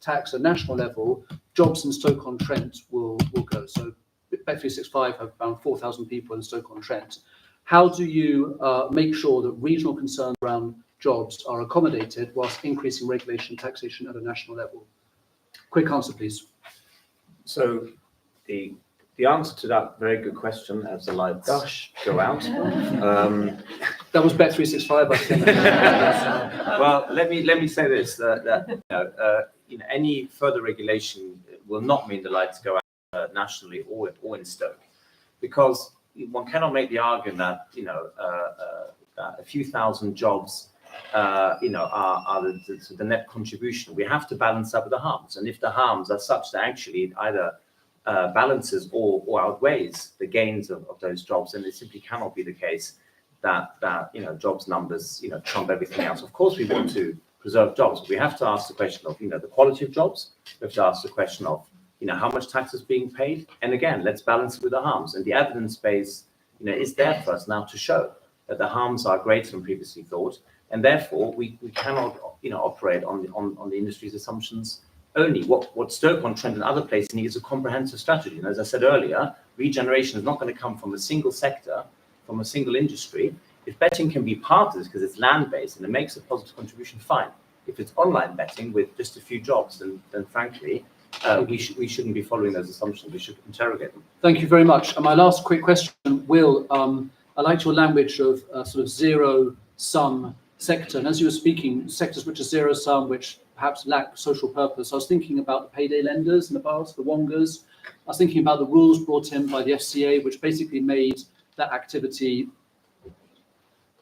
tax at national level, jobs in Stoke-on-Trent will go. So Bet365 have around 4,000 people in Stoke-on-Trent. How do you make sure that regional concerns around jobs are accommodated whilst increasing regulation and taxation at a national level? Quick answer, please. So the answer to that very good question, as the lights go out. That was Bet365, I think. Well, let me say this: any further regulation will not mean the lights go out nationally or in Stoke, because one cannot make the argument that that a few thousand jobs are the net contribution. We have to balance up with the harms, and if the harms are such that actually it either balances or outweighs the gains of those jobs, then it simply cannot be the case that jobs numbers trump everything else. Of course, we want to preserve jobs, but we have to ask the question of the quality of jobs. We have to ask the question of how much tax is being paid, and again, let's balance it with the harms. And the evidence base is there for us now to show that the harms are greater than previously thought, and therefore we cannot operate on the industry's assumptions only. What Stoke-on-Trent and other places need is a comprehensive strategy. And as I said earlier, regeneration is not going to come from a single sector, from a single industry. If betting can be part of this because it's land-based and it makes a positive contribution, fine. If it's online betting with just a few jobs, then frankly, we shouldn't be following those assumptions. We should interrogate them. Thank you very much. And my last quick question, Will, I liked your language of sort of zero-sum sector. And as you were speaking, sectors which are zero-sum, which perhaps lack social purpose, I was thinking about the payday lenders in the past, the Wongers. I was thinking about the rules brought in by the FCA, which basically made that activity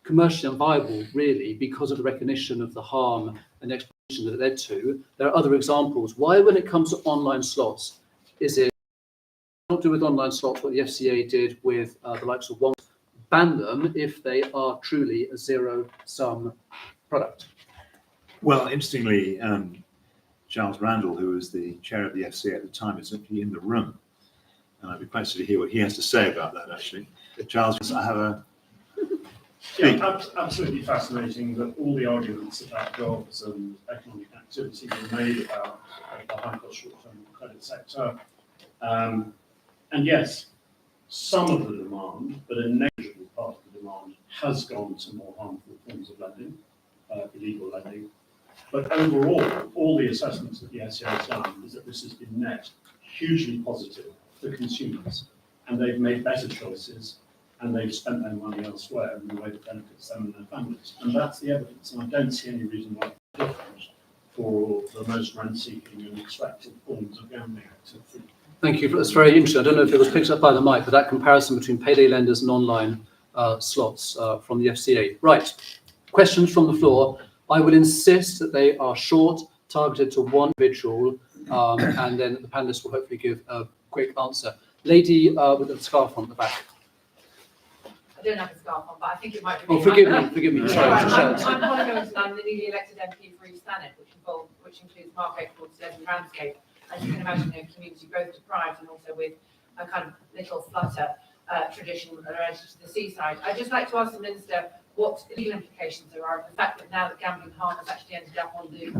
commercially unviable, really, because of the recognition of the harm and exploitation that it led to. There are other examples. Why, when it comes to online slots, is it not do with online slots what the FCA did with the likes of Wongers, ban them if they are truly a zero-sum product? Well, interestingly, Charles Randall, who was the chair of the FCA at the time, is actually in the room. And I'd be quite interested to hear what he has to say about that, actually. Charles, I have a... Yeah, absolutely fascinating that all the arguments about jobs and economic activity were made about the high-cost short-term credit sector. And yes, some of the demand, but a negligible part of the demand, has gone to more harmful forms of lending, illegal lending. But overall, all the assessments that the FCA has done is that this has been net hugely positive for consumers, and they've made better choices, and they've spent their money elsewhere in a way that benefits them and their families. And that's the evidence, and I don't see any reason why it's different for the most rent-seeking and extractive forms of gambling activity. Thank you. That's very interesting. I don't know if it was picked up by the mic, but that comparison between payday lenders and online slots from the FCA. Right. Questions from the floor. I will insist that they are short, targeted to one individual, and then the panelists will hopefully give a quick answer. Lady with the scarf on the back. I don't have a scarf on, but I think it might be. Oh, forgive me. Sorry, I'm Holly Milton. I'm the newly elected MP for East Thanet, which includes Margate, Portishead and Ramsgate. As you can imagine, community growth deprived, and also with a kind of little flutter tradition related to the seaside. I'd just like to ask the Minister what legal implications there are of the fact that now that gambling harm has actually ended up on the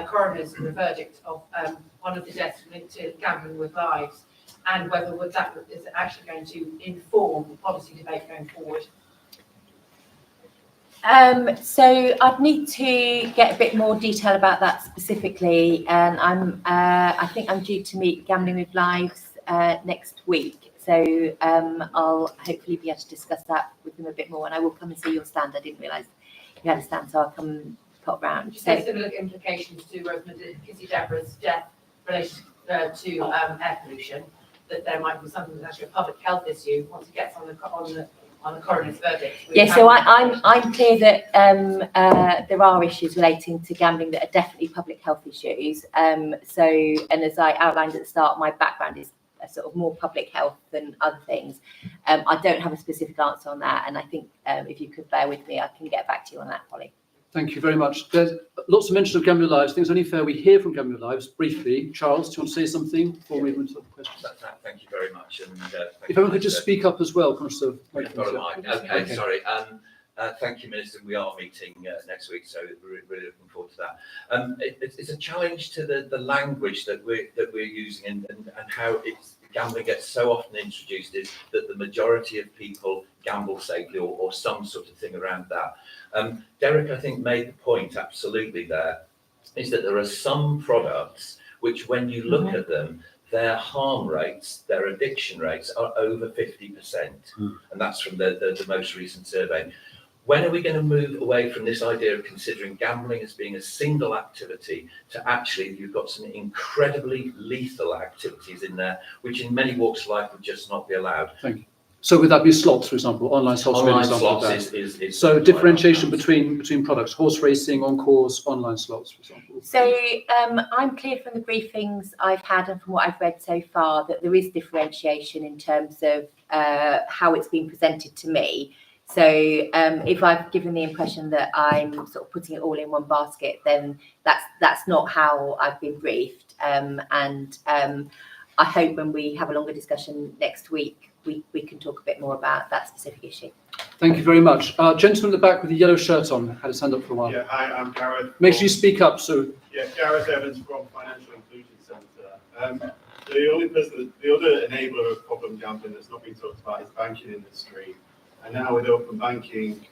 coroner's verdict of one of the deaths linked to gambling with lives, and whether that is actually going to inform the policy debate going forward. So I'd need to get a bit more detail about that specifically, and I think I'm due to meet Gambling with Lives next week. So I'll hopefully be able to discuss that with them a bit more, and I will come and see your stand. I didn't realise you had a stand, so I'll come and pop round. Just say similar implications to Rosamund Kissy Deborah's death related to air pollution, that there might be something that's actually a public health issue once it gets on the coroner's verdict. Yeah, so I'm clear that there are issues relating to gambling that are definitely public health issues. And as I outlined at the start, my background is a sort of more public health than other things. I don't have a specific answer on that, and I think if you could bear with me, I can get back to you on that, Holly. Thank you very much. There's lots of mention of Gambling Lives. I think it's only fair we hear from Gambling Lives briefly. Charles, do you want to say something before we move to the questions? Thank you very much. And if everyone could just speak up as well, conscious of. Okay, sorry. Thank you, Minister. We are meeting next week, so we're really looking forward to that. It's a challenge to the language that we're using and how gambling gets so often introduced, is that the majority of people gamble safely or some sort of thing around that. Derek, I think, made the point absolutely there, is that there are some products which, when you look at them, their harm rates, their addiction rates are over 50%. And that's from the most recent survey. When are we going to move away from this idea of considering gambling as being a single activity to actually, you've got some incredibly lethal activities in there, which in many walks of life would just not be allowed? Thank you. So would that be slots, for example, online slots? Online for example, slots is so differentiation between products, horse racing, on course, online slots, for example. So I'm clear from the briefings I've had and from what I've read so far that there is differentiation in terms of how it's been presented to me. So if I've given the impression that I'm sort of putting it all in one basket, then that's not how I've been briefed. And I hope when we have a longer discussion next week, we can talk a bit more about that specific issue. Thank you very much. Gentleman in the back with the yellow shirt on had his hand up for a while. Yeah, hi, I'm Gareth. Make sure you speak up. So Yeah, Gareth Evans from Financial Inclusion Centre. The other enabler of problem gambling that's not been talked about is banking industry. And now with open banking,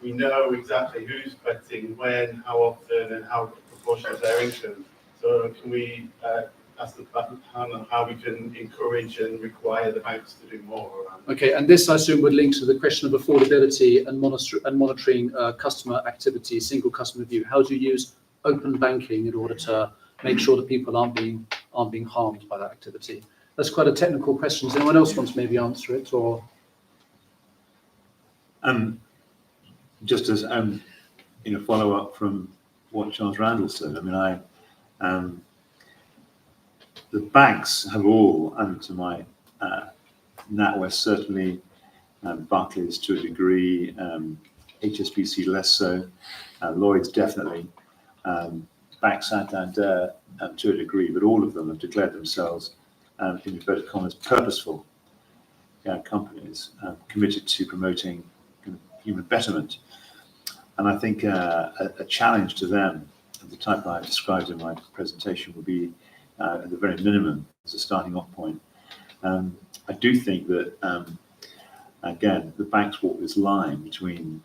we know exactly who's betting when, how often, and how proportion of their income. So can we ask the panel how we can encourage and require the banks to do more around? okay, and this I assume would link to the question of affordability and monitoring customer activity, single customer view. How do you use open banking in order to make sure that people aren't being harmed by that activity? That's quite a technical question. Does anyone else want to maybe answer it, or? Just as follow up from what Charles Randall said. I mean, the banks have all, and to my NatWest certainly, Barclays to a degree, HSBC less so, Lloyds definitely, Bank Santander to a degree, but all of them have declared themselves, in inverted commas, purposeful companies committed to promoting human betterment. And I think a challenge to them, of the type I described in my presentation, would be at the very minimum as a starting off point. I do think that, again, the banks walk this line between,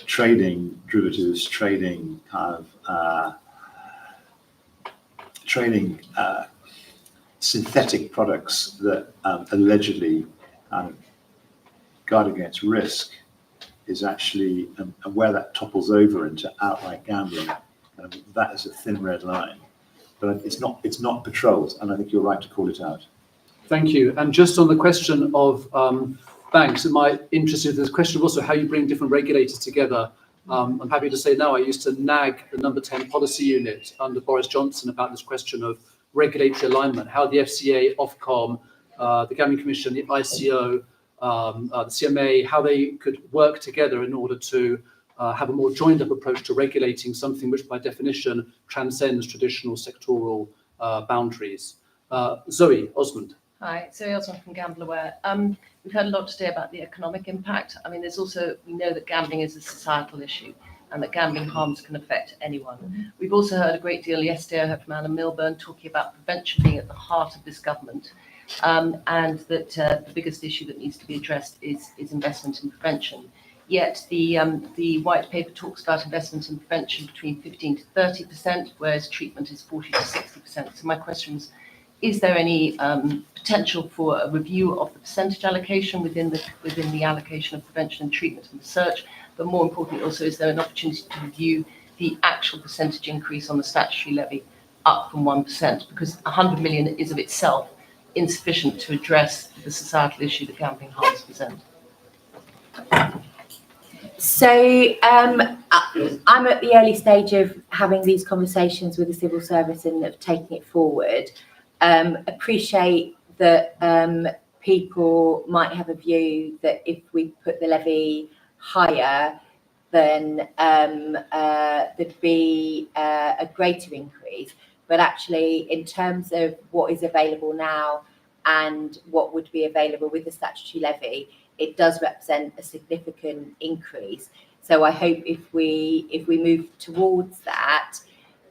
trading derivatives, trading synthetic products that allegedly guard against risk, is actually, and where that topples over into outright gambling, that is a thin red line. But it's not patrolled, and I think you're right to call it out. Thank you. And just on the question of banks, it might interest you, there's a question of also how you bring different regulators together. I'm happy to say now I used to nag the number 10 policy unit under Boris Johnson about this question of regulatory alignment, how the FCA, Ofcom, the Gambling Commission, the ICO, the CMA, how they could work together in order to have a more joined up approach to regulating something which by definition transcends traditional sectoral boundaries. Zoe Osmond. Hi, Zoe Osmond from GambleAware. We've heard a lot today about the economic impact. I mean, we know that gambling is a societal issue and that gambling harms can affect anyone. We've also heard a great deal yesterday, I heard from Anna Milburn talking about prevention being at the heart of this government, and that the biggest issue that needs to be addressed is investment in prevention. Yet the white paper talks about investment in prevention between 15 to 30%, whereas treatment is 40 to 60%. So my question is there any potential for a review of the percentage allocation within the allocation of prevention and treatment and research? But more importantly, also, is there an opportunity to review the actual percentage increase on the statutory levy up from 1%? Because 100 million is of itself insufficient to address the societal issue that gambling harms present. So I'm at the early stage of having these conversations with the civil service and of taking it forward. Appreciate that people might have a view that if we put the levy higher, then there'd be a greater increase. But actually, in terms of what is available now and what would be available with the statutory levy, it does represent a significant increase. So I hope if we move towards that,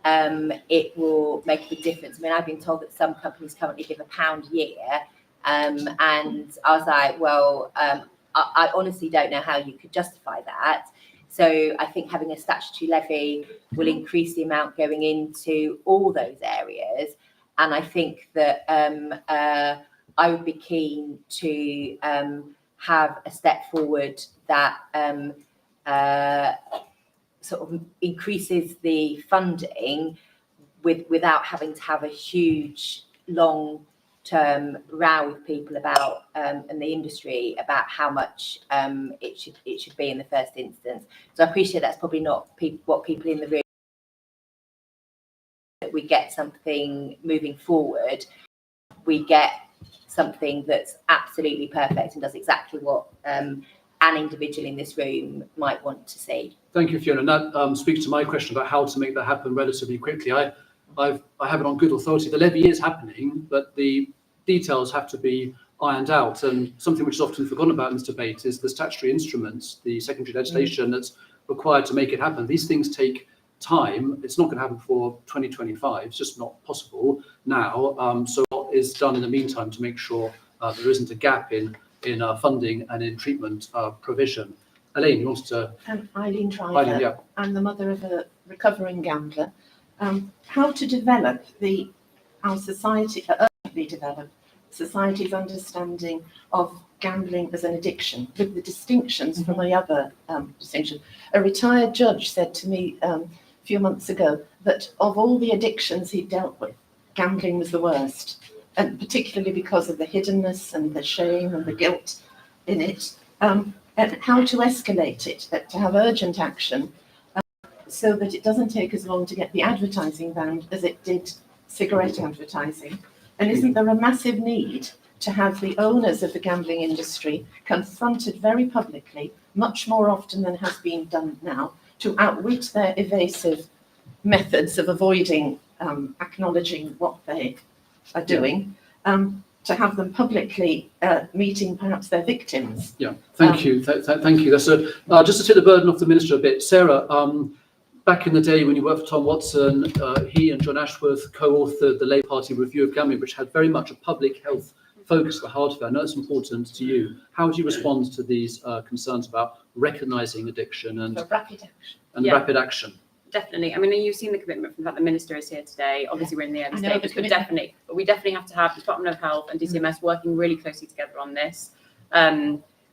it will make a big difference. I mean, I've been told that some companies currently give £1 a year, and I was like, well, I honestly don't know how you could justify that. So I think having a statutory levy will increase the amount going into all those areas. And I think that I would be keen to have a step forward that sort of increases the funding without having to have a huge long-term row with people about and the industry about how much it should be in the first instance. So I appreciate that's probably not what people in the room, that we get something moving forward, we get something that's absolutely perfect and does exactly what an individual in this room might want to see. Thank you, Fiona. And that speaks to my question about how to make that happen relatively quickly. I have it on good authority. The levy is happening, but the details have to be ironed out. And something which is often forgotten about in this debate is the statutory instruments, the secondary legislation that's required to make it happen. These things take time. It's not going to happen for 2025. It's just not possible now. So what is done in the meantime to make sure there isn't a gap in funding and in treatment provision? Elaine, you want to... Eileen Driver. Eileen, yeah. I'm the mother of a recovering gambler. How to develop our society, urgently develop society's understanding of gambling as an addiction, with the distinctions from the other distinction. A retired judge said to me a few months ago that of all the addictions he dealt with, gambling was the worst, and particularly because of the hiddenness and the shame and the guilt in it, and how to escalate it, to have urgent action, so that it doesn't take as long to get the advertising banned as it did cigarette advertising. And isn't there a massive need to have the owners of the gambling industry confronted very publicly, much more often than has been done now, to outwit their evasive methods of avoiding acknowledging what they are doing, to have them publicly meeting perhaps their victims? Yeah, thank you. Thank you. That's just to take the burden off the Minister a bit. Sarah, back in the day when you worked for Tom Watson, he and John Ashworth co-authored the Labour Party Review of Gambling, which had very much a public health focus at the heart of it. I know it's important to you. How would you respond to these concerns about recognising addiction and rapid action? Rapid action? Definitely. I mean, you've seen the commitment from the Minister is here today. Obviously, we're in the early I know, stages, but we definitely have to have the Department of Health and DCMS working really closely together on this.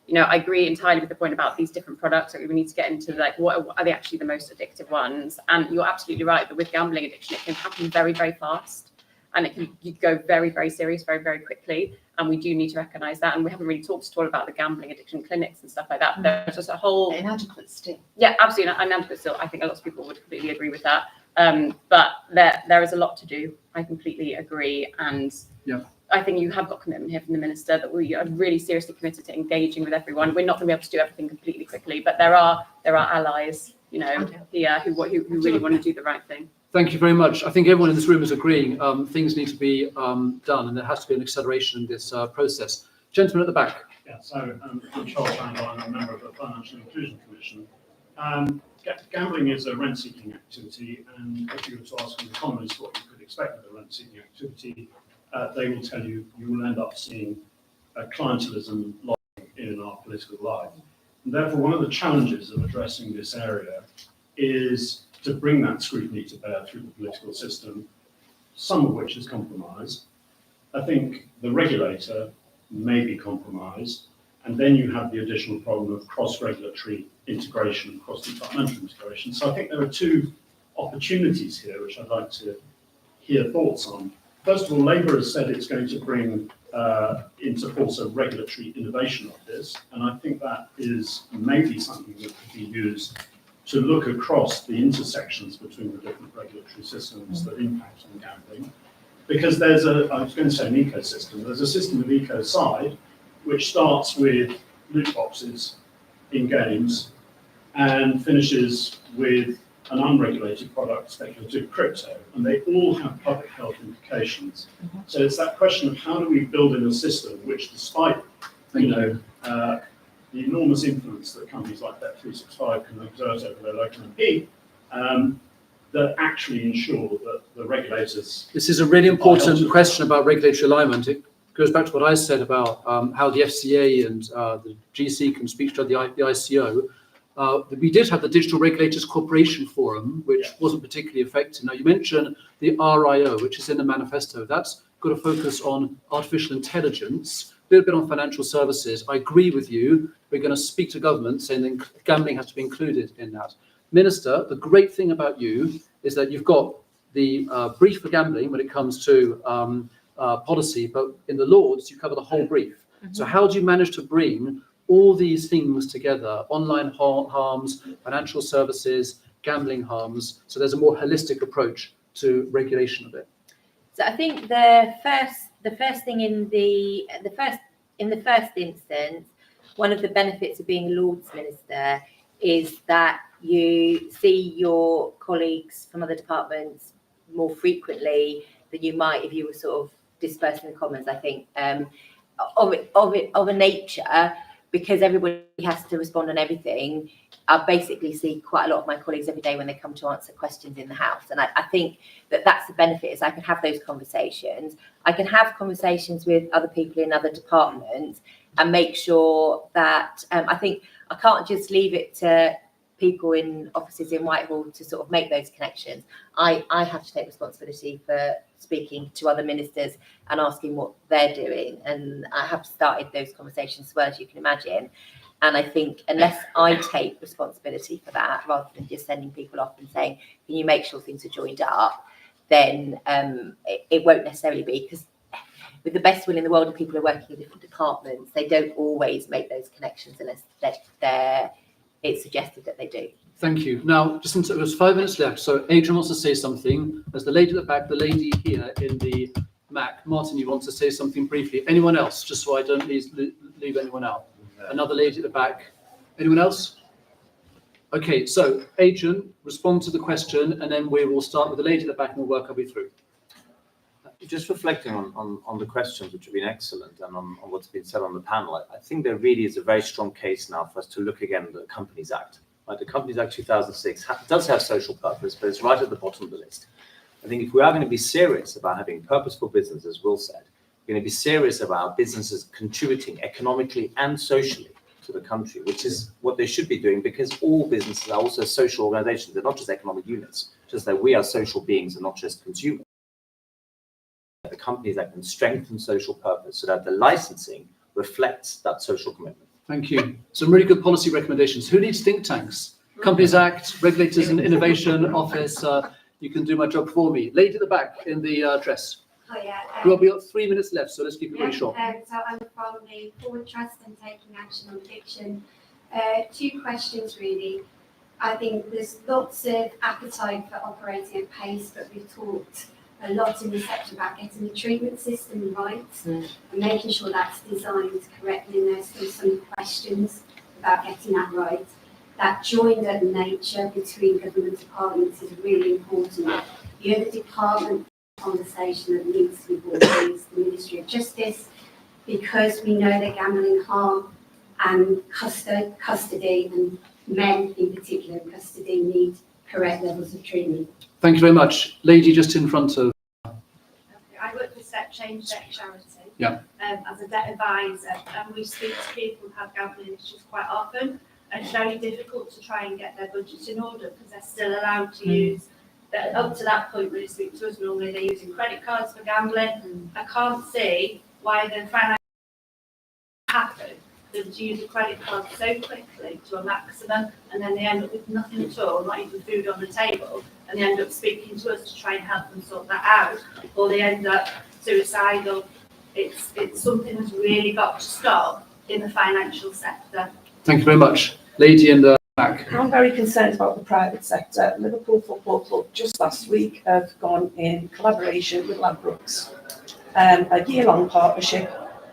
You know, I agree entirely with the point about these different products. Like, we need to get into like what are they actually the most addictive ones. And you're absolutely right that with gambling addiction, it can happen very, very fast, and it can go very, very serious very, very quickly. And we do need to recognise that. And we haven't really talked at all about the gambling addiction clinics and stuff like that. There's just a whole Inadequate still. Yeah, absolutely inadequate still. I think a lot of people would completely agree with that. But there is a lot to do. I completely agree. And yeah, I think you have got commitment here from the Minister that we are really seriously committed to engaging with everyone. We're not going to be able to do everything completely quickly, but there are allies, you know, here who really want to do the right thing. Thank you very much. I think everyone in this room is agreeing things need to be done, and there has to be an acceleration in this process. Gentleman at the back. Yeah, so I'm Charles Randall, I'm a member of the Financial Inclusion Commission. Gambling is a rent-seeking activity, and if you were to ask an economist what you could expect of a rent-seeking activity, they will tell you will end up seeing clientelism in our political life. And therefore, one of the challenges of addressing this area is to bring that scrutiny to bear through the political system, some of which is compromised. I think the regulator may be compromised, and then you have the additional problem of cross-regulatory integration, cross-departmental integration. So I think there are two opportunities here which I'd like to hear thoughts on. First of all, Labour has said it's going to bring into force a regulatory innovation of this, and I think that is maybe something that could be used to look across the intersections between the different regulatory systems that impact on gambling. Because I was going to say an ecosystem, there's a system of ecocide which starts with loot boxes in games and finishes with an unregulated product, speculative crypto, and they all have public health implications. So it's that question of how do we build in a system which, despite the enormous influence that companies like Bet365 can exert over their local MP, that actually ensure that the regulators... This is a really important question about regulatory alignment. It goes back to what I said about how the FCA and the GC can speak to the ICO. We did have the Digital Regulators Corporation Forum, which wasn't particularly effective. Now, you mentioned the RIO, which is in the manifesto. That's got to focus on artificial intelligence, a little bit on financial services. I agree with you. We're going to speak to government saying that gambling has to be included in that. Minister, the great thing about you is that you've got the brief for gambling when it comes to policy, but in the Lords, you cover the whole brief. So how do you manage to bring all these things together, online harms, financial services, gambling harms, so there's a more holistic approach to regulation of it? So I think the first thing in the first instance, one of the benefits of being a Lords Minister is that you see your colleagues from other departments more frequently than you might if you were sort of dispersed in the Commons. I think of a nature, because everybody has to respond on everything. I basically see quite a lot of my colleagues every day when they come to answer questions in the House, and I think that that's the benefit, is I can have those conversations. I can have conversations with other people in other departments and make sure that I think I can't just leave it to people in offices in Whitehall to sort of make those connections. I have to take responsibility for speaking to other ministers and asking what they're doing, and I have started those conversations as well, as you can imagine. And I think unless I take responsibility for that, rather than just sending people off and saying, can you make sure things are joined up, then it won't necessarily be, because with the best will in the world, and people are working in different departments, they don't always make those connections unless it's suggested that they do. Thank you. Now, just until there's 5 minutes left, so Adrian wants to say something. There's the lady at the back, the lady here in the Mac. Martin, you want to say something briefly? Anyone else, just so I don't leave anyone out? Another lady at the back. Anyone else? Okay, so Adrian, respond to the question, and then we will start with the lady at the back and we'll work our way through. Just reflecting on the questions, which have been excellent, and on what's been said on the panel, I think there really is a very strong case now for us to look again at the Companies Act. Right? The Companies Act 2006 does have social purpose, but it's right at the bottom of the list. I think if we are going to be serious about having purposeful business, as Will said, we're going to be serious about businesses contributing economically and socially to the country, which is what they should be doing, because all businesses are also social organizations. They're not just economic units, just that we are social beings and not just consumers. The Companies Act can strengthen social purpose so that the licensing reflects that social commitment. Thank you. Some really good policy recommendations. Who needs think tanks? Companies Act, Regulators and Innovation Office. You can do my job for me. Lady at the back in the dress. Oh, yeah. We'll be at 3 minutes left, so let's keep it really short. So I'm from the Forward Trust and Taking Action on Addiction. 2 questions really. I think there's lots of appetite for operating at pace, but we've talked a lot in the sector about getting the treatment system right and making sure that's designed correctly, and there's still some questions about getting that right. That joined up nature between government departments is really important. You know, the department conversation that needs to be brought in is the Ministry of Justice, because we know that gambling harm and custody and men in particular in custody need correct levels of treatment. Thank you very much. Lady just in front of. I work for Step Change Debt Charity as a debt advisor, and we speak to people who have gambling issues quite often, and it's very difficult to try and get their budgets in order because they're still allowed to use that. Up to that point when they speak to us, normally they're using credit cards for gambling. I can't see why the financial happen to use a credit card so quickly to a maximum, and then they end up with nothing at all, not even food on the table, and they end up speaking to us to try and help them sort that out, or they end up suicidal. It's something that's really got to stop in the financial sector. Thank you very much. Lady in the back. I'm very concerned about the private sector. Liverpool Football Club just last week have gone in collaboration with Ladbrokes, a year-long partnership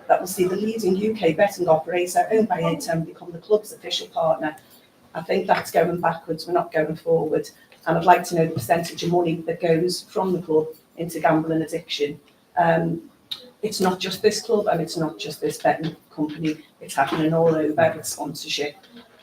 that will see the leading UK betting operator owned by ATM become the club's official partner. I think that's going backwards, we're not going forward. And I'd like to know the percentage of money that goes from the club into gambling addiction. it's not just this club and it's not just this betting company, it's happening all over with sponsorship.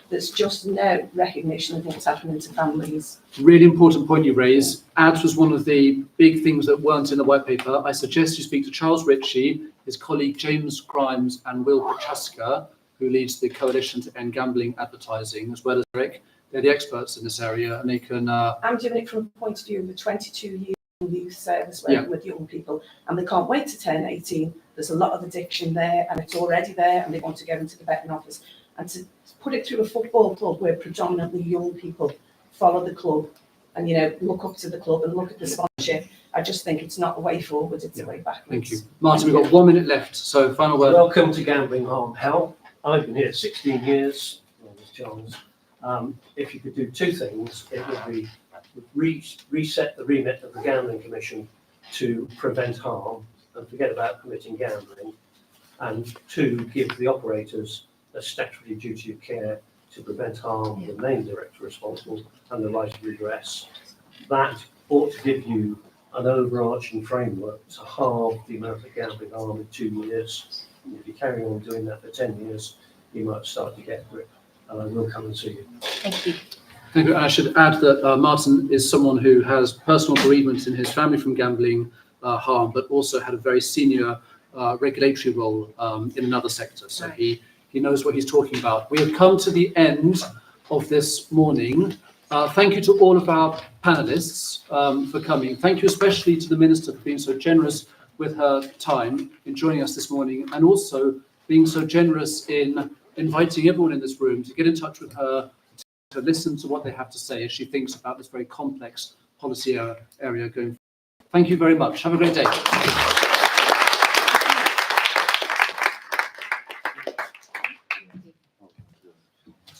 There's just no recognition of what's happening to families. Really important point you raise. Ads was one of the big things that weren't in the white paper. I suggest you speak to Charles Ritchie, his colleague James Grimes and Will Prochaska, who leads the Coalition to End Gambling Advertising, as well as Eric. They're the experts in this area, and they can... I'm doing it from the point of view of a 22-year youth service working with young people, and they can't wait to turn 18. There's a lot of addiction there, and it's already there, and they want to go into the betting office. And to put it through a football club where predominantly young people follow the club and, you know, look up to the club and look at the sponsorship, I just think it's not a way forward, it's a way backwards. Thank you. Martin, we've got 1 minute left, so final word. Welcome to Gambling Harm Hell. I've been here 16 years, as Charles. If you could do two things, it would be reset the remit of the Gambling Commission to prevent harm and forget about permitting gambling, and two, give the operators a statutory duty of care to prevent harm, the main director responsible, and the right of redress. That ought to give you an overarching framework to halve the amount of gambling harm in 2 years. And if you carry on doing that for 10 years, you might start to get a grip. And I will come and see you. Thank you. Thank you. And I should add that Martin is someone who has personal bereavement in his family from gambling harm, but also had a very senior regulatory role in another sector. So he knows what he's talking about. We have come to the end of this morning. Thank you to all of our panelists for coming. Thank you especially to the Minister for being so generous with her time in joining us this morning, and also being so generous in inviting everyone in this room to get in touch with her, to listen to what they have to say as she thinks about this very complex policy area going forward. Thank you very much. Have a great day.